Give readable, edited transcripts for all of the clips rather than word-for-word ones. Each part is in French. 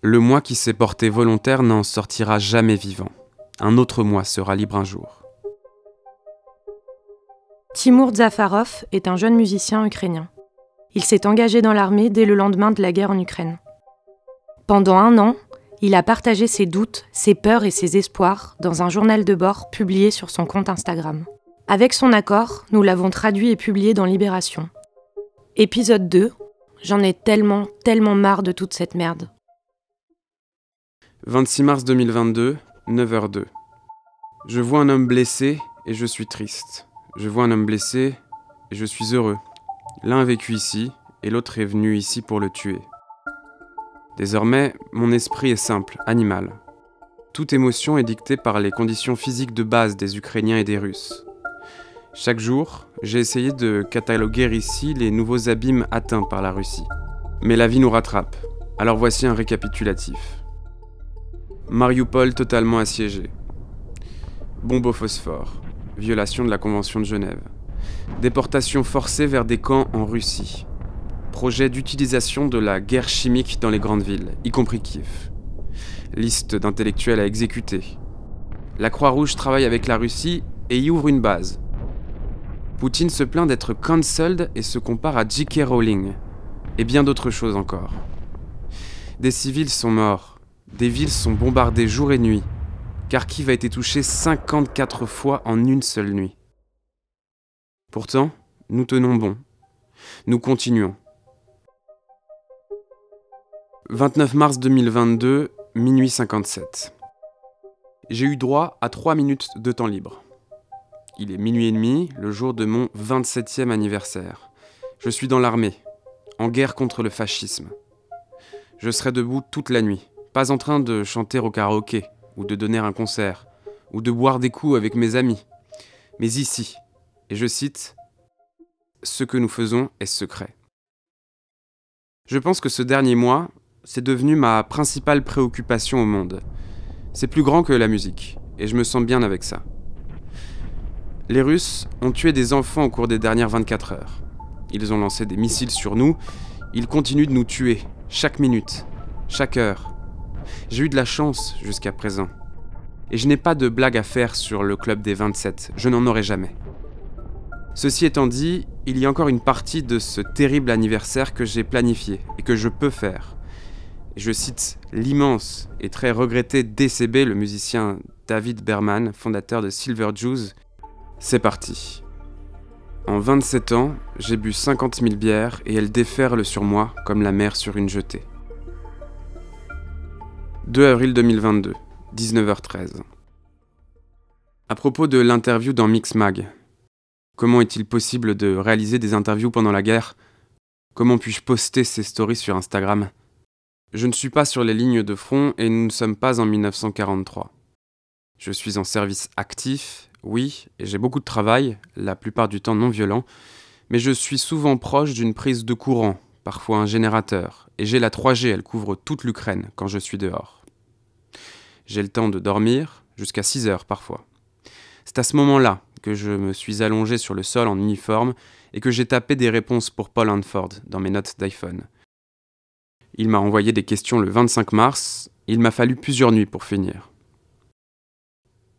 Le moi qui s'est porté volontaire n'en sortira jamais vivant. Un autre moi sera libre un jour. Timur Zafarov est un jeune musicien ukrainien. Il s'est engagé dans l'armée dès le lendemain de la guerre en Ukraine. Pendant 1 an, il a partagé ses doutes, ses peurs et ses espoirs dans un journal de bord publié sur son compte Instagram. Avec son accord, nous l'avons traduit et publié dans Libération. Épisode 2, j'en ai tellement marre de toute cette merde. 26 mars 2022, 9h02. Je vois un homme blessé et je suis triste. Je vois un homme blessé et je suis heureux. L'un a vécu ici et l'autre est venu ici pour le tuer. Désormais, mon esprit est simple, animal. Toute émotion est dictée par les conditions physiques de base des Ukrainiens et des Russes. Chaque jour, j'ai essayé de cataloguer ici les nouveaux abîmes atteints par la Russie. Mais la vie nous rattrape. Alors voici un récapitulatif. Mariupol totalement assiégé. Bombe au phosphore. Violation de la Convention de Genève. Déportation forcée vers des camps en Russie. Projet d'utilisation de la guerre chimique dans les grandes villes, y compris Kiev. Liste d'intellectuels à exécuter. La Croix-Rouge travaille avec la Russie et y ouvre une base. Poutine se plaint d'être cancelled et se compare à J.K. Rowling. Et bien d'autres choses encore. Des civils sont morts. Des villes sont bombardées jour et nuit. Kharkiv a été touché 54 fois en une seule nuit. Pourtant, nous tenons bon. Nous continuons. 29 mars 2022, minuit 57. J'ai eu droit à 3 minutes de temps libre. Il est minuit et demi, le jour de mon 27e anniversaire. Je suis dans l'armée, en guerre contre le fascisme. Je serai debout toute la nuit, pas en train de chanter au karaoké, ou de donner un concert, ou de boire des coups avec mes amis, mais ici, et je cite, « Ce que nous faisons est secret ». Je pense que ce dernier mois, c'est devenu ma principale préoccupation au monde. C'est plus grand que la musique, et je me sens bien avec ça. Les Russes ont tué des enfants au cours des dernières 24 heures. Ils ont lancé des missiles sur nous, ils continuent de nous tuer, chaque minute, chaque heure. J'ai eu de la chance jusqu'à présent. Et je n'ai pas de blague à faire sur le club des 27, je n'en aurai jamais. Ceci étant dit, il y a encore une partie de ce terrible anniversaire que j'ai planifié et que je peux faire. Et je cite l'immense et très regretté DCB, le musicien David Berman, fondateur de Silver Jews. C'est parti. En 27 ans, j'ai bu 50 000 bières et elles déferlent sur moi comme la mer sur une jetée. 2 avril 2022, 19h13. À propos de l'interview dans Mixmag. Comment est-il possible de réaliser des interviews pendant la guerre? Comment puis-je poster ces stories sur Instagram? Je ne suis pas sur les lignes de front et nous ne sommes pas en 1943. Je suis en service actif, oui, et j'ai beaucoup de travail, la plupart du temps non violent, mais je suis souvent proche d'une prise de courant, parfois un générateur, et j'ai la 3G, elle couvre toute l'Ukraine quand je suis dehors. J'ai le temps de dormir, jusqu'à 6 heures parfois. C'est à ce moment-là que je me suis allongé sur le sol en uniforme et que j'ai tapé des réponses pour Paul Hanford dans mes notes d'iPhone. Il m'a envoyé des questions le 25 mars, il m'a fallu plusieurs nuits pour finir.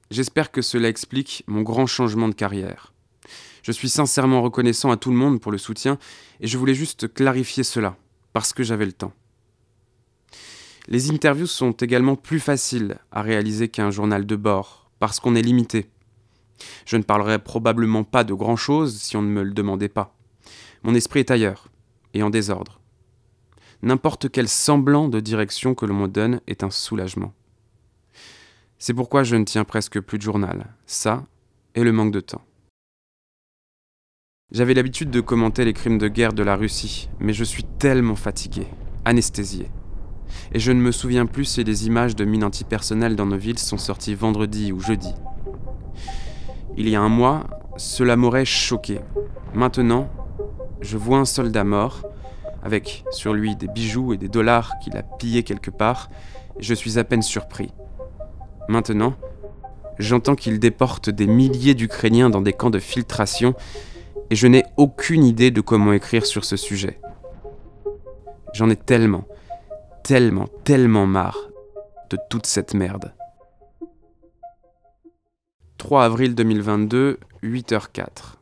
J'espère que cela explique mon grand changement de carrière. Je suis sincèrement reconnaissant à tout le monde pour le soutien et je voulais juste clarifier cela, parce que j'avais le temps. Les interviews sont également plus faciles à réaliser qu'un journal de bord, parce qu'on est limité. Je ne parlerai probablement pas de grand-chose si on ne me le demandait pas. Mon esprit est ailleurs, et en désordre. N'importe quel semblant de direction que l'on me donne est un soulagement. C'est pourquoi je ne tiens presque plus de journal, ça et le manque de temps. J'avais l'habitude de commenter les crimes de guerre de la Russie, mais je suis tellement fatigué, anesthésié. Et je ne me souviens plus si les images de mines antipersonnelles dans nos villes sont sorties vendredi ou jeudi. Il y a un mois, cela m'aurait choqué. Maintenant, je vois un soldat mort, avec sur lui des bijoux et des dollars qu'il a pillés quelque part, et je suis à peine surpris. Maintenant, j'entends qu'il déporte des milliers d'Ukrainiens dans des camps de filtration, et je n'ai aucune idée de comment écrire sur ce sujet. J'en ai tellement. tellement marre de toute cette merde. 3 avril 2022, 8h04.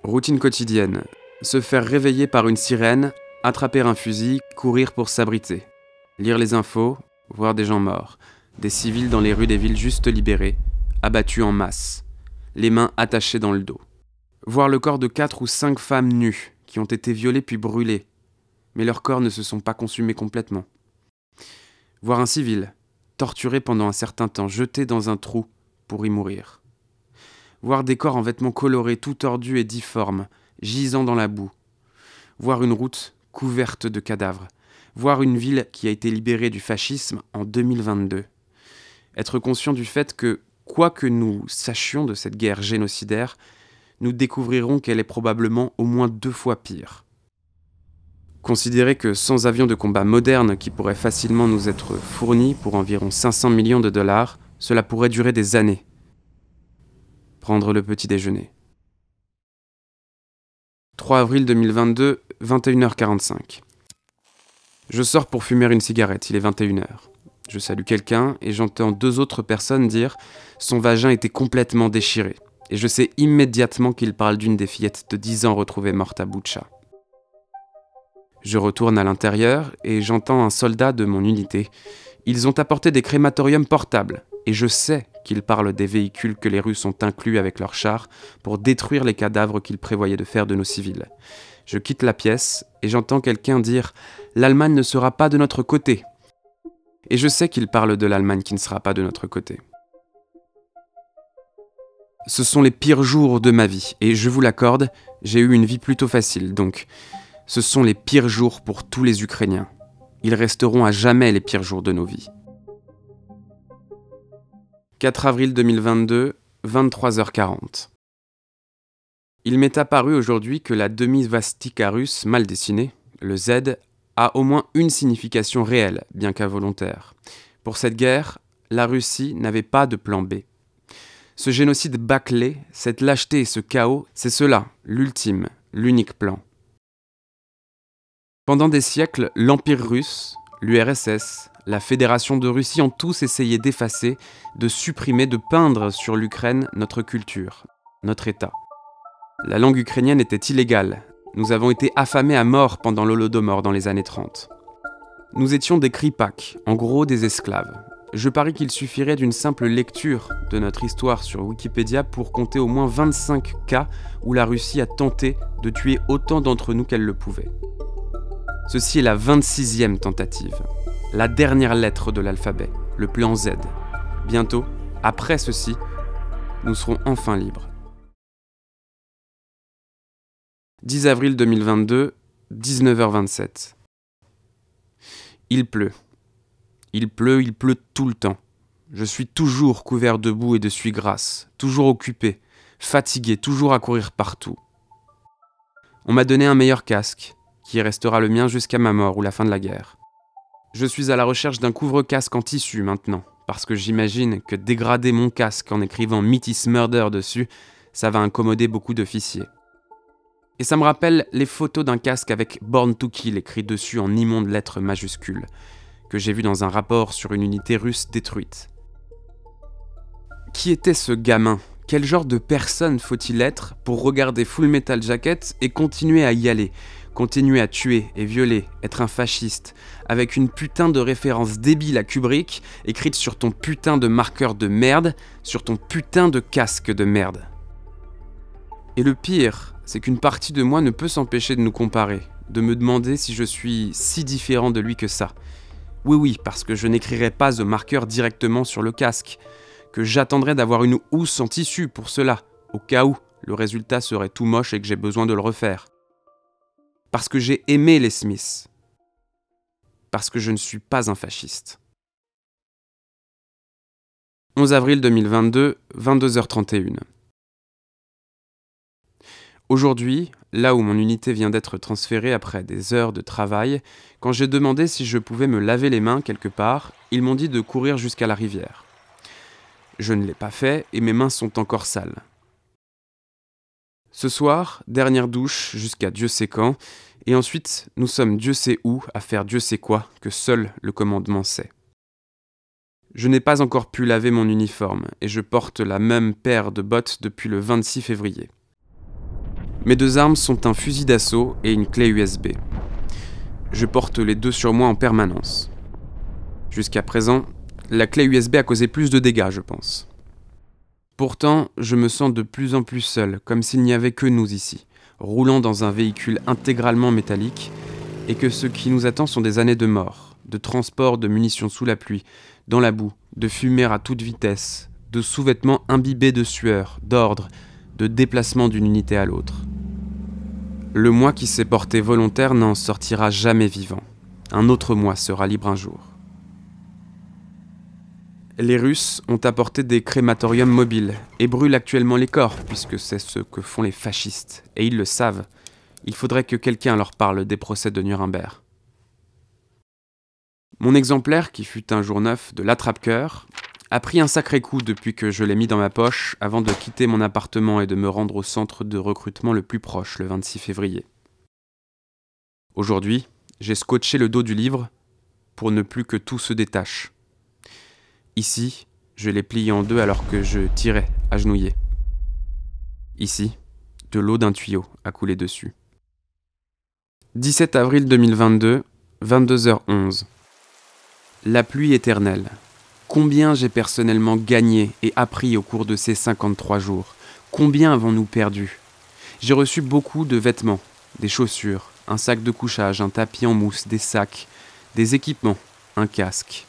Routine quotidienne. Se faire réveiller par une sirène, attraper un fusil, courir pour s'abriter. Lire les infos, voir des gens morts. Des civils dans les rues des villes juste libérées, abattus en masse. Les mains attachées dans le dos. Voir le corps de 4 ou 5 femmes nues, qui ont été violées puis brûlées. Mais leurs corps ne se sont pas consumés complètement. Voir un civil, torturé pendant un certain temps, jeté dans un trou pour y mourir. Voir des corps en vêtements colorés, tout tordus et difformes, gisant dans la boue. Voir une route couverte de cadavres. Voir une ville qui a été libérée du fascisme en 2022. Être conscient du fait que, quoi que nous sachions de cette guerre génocidaire, nous découvrirons qu'elle est probablement au moins 2 fois pire. Considérer que sans avions de combat modernes qui pourraient facilement nous être fournis pour environ 500 millions de dollars, cela pourrait durer des années. Prendre le petit déjeuner. 3 avril 2022, 21h45. Je sors pour fumer une cigarette, il est 21h. Je salue quelqu'un et j'entends 2 autres personnes dire « son vagin était complètement déchiré ». Et je sais immédiatement qu'il parle d'une des fillettes de 10 ans retrouvée morte à Boutcha. Je retourne à l'intérieur et j'entends un soldat de mon unité. Ils ont apporté des crématoriums portables et je sais qu'ils parlent des véhicules que les Russes ont inclus avec leurs chars pour détruire les cadavres qu'ils prévoyaient de faire de nos civils. Je quitte la pièce et j'entends quelqu'un dire « l'Allemagne ne sera pas de notre côté ». Et je sais qu'ils parlent de l'Allemagne qui ne sera pas de notre côté. Ce sont les pires jours de ma vie et je vous l'accorde, j'ai eu une vie plutôt facile donc... Ce sont les pires jours pour tous les Ukrainiens. Ils resteront à jamais les pires jours de nos vies. 4 avril 2022, 23h40. Il m'est apparu aujourd'hui que la demi-svastika russe mal dessinée, le Z, a au moins une signification réelle, bien qu'involontaire. Pour cette guerre, la Russie n'avait pas de plan B. Ce génocide bâclé, cette lâcheté et ce chaos, c'est cela, l'ultime, l'unique plan. Pendant des siècles, l'Empire russe, l'URSS, la Fédération de Russie ont tous essayé d'effacer, de supprimer, de peindre sur l'Ukraine notre culture, notre État. La langue ukrainienne était illégale. Nous avons été affamés à mort pendant l'Holodomor dans les années 30. Nous étions des kripaks, en gros des esclaves. Je parie qu'il suffirait d'une simple lecture de notre histoire sur Wikipédia pour compter au moins 25 cas où la Russie a tenté de tuer autant d'entre nous qu'elle le pouvait. Ceci est la 26e tentative, la dernière lettre de l'alphabet, le plan Z. Bientôt, après ceci, nous serons enfin libres. 10 avril 2022, 19h27. Il pleut. Il pleut tout le temps. Je suis toujours couvert de boue et de suie grasse, toujours occupé, fatigué, toujours à courir partout. On m'a donné un meilleur casque, qui restera le mien jusqu'à ma mort ou la fin de la guerre. Je suis à la recherche d'un couvre-casque en tissu maintenant, parce que j'imagine que dégrader mon casque en écrivant « Meat is murder » dessus, ça va incommoder beaucoup d'officiers. Et ça me rappelle les photos d'un casque avec « Born to Kill » écrit dessus en immondes lettres majuscules, que j'ai vu dans un rapport sur une unité russe détruite. Qui était ce gamin ? Quel genre de personne faut-il être pour regarder Full Metal Jacket et continuer à y aller ? Continuer à tuer et violer, être un fasciste, avec une putain de référence débile à Kubrick, écrite sur ton putain de marqueur de merde, sur ton putain de casque de merde. Et le pire, c'est qu'une partie de moi ne peut s'empêcher de nous comparer, de me demander si je suis si différent de lui que ça. Oui, parce que je n'écrirai pas au marqueur directement sur le casque, que j'attendrai d'avoir une housse en tissu pour cela, au cas où le résultat serait tout moche et que j'ai besoin de le refaire. Parce que j'ai aimé les Smiths. Parce que je ne suis pas un fasciste. 11 avril 2022, 22h31. Aujourd'hui, là où mon unité vient d'être transférée après des heures de travail, quand j'ai demandé si je pouvais me laver les mains quelque part, ils m'ont dit de courir jusqu'à la rivière. Je ne l'ai pas fait et mes mains sont encore sales. Ce soir, dernière douche jusqu'à Dieu sait quand, Et ensuite, nous sommes Dieu sait où à faire Dieu sait quoi que seul le commandement sait. Je n'ai pas encore pu laver mon uniforme et je porte la même paire de bottes depuis le 26 février. Mes 2 armes sont un fusil d'assaut et une clé USB. Je porte les 2 sur moi en permanence. Jusqu'à présent, la clé USB a causé plus de dégâts, je pense. Pourtant, je me sens de plus en plus seul, comme s'il n'y avait que nous ici, roulant dans un véhicule intégralement métallique, et que ce qui nous attend sont des années de mort, de transport de munitions sous la pluie, dans la boue, de fumer à toute vitesse, de sous-vêtements imbibés de sueur, d'ordre, de déplacement d'une unité à l'autre. Le moi qui s'est porté volontaire n'en sortira jamais vivant. Un autre moi sera libre un jour. Les Russes ont apporté des crématoriums mobiles et brûlent actuellement les corps, puisque c'est ce que font les fascistes, et ils le savent. Il faudrait que quelqu'un leur parle des procès de Nuremberg. Mon exemplaire, qui fut un jour neuf de l'attrape-cœur, a pris un sacré coup depuis que je l'ai mis dans ma poche avant de quitter mon appartement et de me rendre au centre de recrutement le plus proche le 26 février. Aujourd'hui, j'ai scotché le dos du livre pour ne plus que tout se détache. Ici, je l'ai plié en 2 alors que je tirais, agenouillé. Ici, de l'eau d'un tuyau a coulé dessus. 17 avril 2022, 22h11. La pluie éternelle. Combien j'ai personnellement gagné et appris au cours de ces 53 jours? Combien avons-nous perdu? J'ai reçu beaucoup de vêtements, des chaussures, un sac de couchage, un tapis en mousse, des sacs, des équipements, un casque.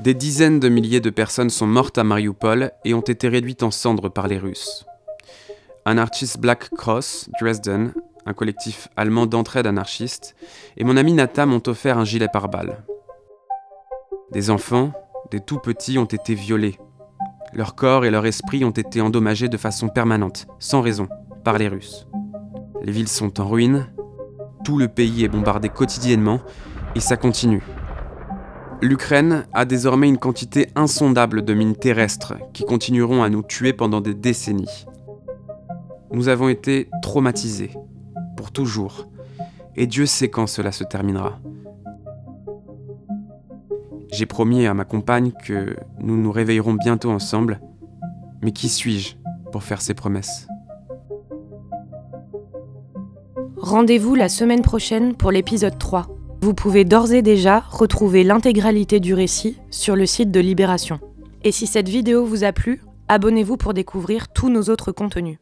Des dizaines de milliers de personnes sont mortes à Mariupol et ont été réduites en cendres par les Russes. Anarchist Black Cross, Dresden, un collectif allemand d'entraide anarchiste, et mon ami Nata m'ont offert un gilet pare-balles. Des enfants, des tout petits, ont été violés. Leur corps et leur esprit ont été endommagés de façon permanente, sans raison, par les Russes. Les villes sont en ruine, tout le pays est bombardé quotidiennement, et ça continue. L'Ukraine a désormais une quantité insondable de mines terrestres qui continueront à nous tuer pendant des décennies. Nous avons été traumatisés, pour toujours, et Dieu sait quand cela se terminera. J'ai promis à ma compagne que nous nous réveillerons bientôt ensemble, mais qui suis-je pour faire ces promesses ? Rendez-vous la semaine prochaine pour l'épisode 3. Vous pouvez d'ores et déjà retrouver l'intégralité du récit sur le site de Libération. Et si cette vidéo vous a plu, abonnez-vous pour découvrir tous nos autres contenus.